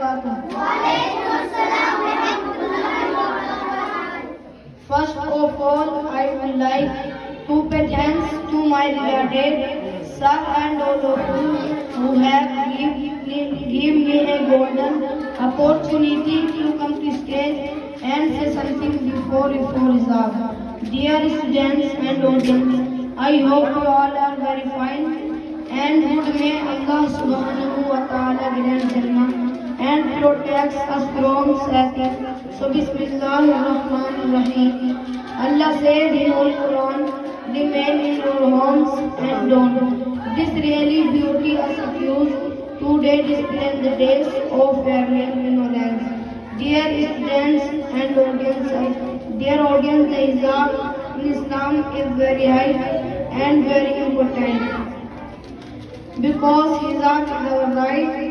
barakatuh. First of all, I would like to pay thanks to my relative, sir, and all of you who have given me a golden opportunity to come to stage and say something before Rizab. Dear students and audience, I hope you all are very fine and good. May Allah subhanahu wa ta'ala grant Jannah and protects us from Satan. So Bismillahirrahmanirrahim. Allah said in Holy Quran, remain in your homes and don't. This really beauty us accused today display the days of fairness ignorance. Dear students and audience, the hijab in Islam is very high and very important because hijab is our right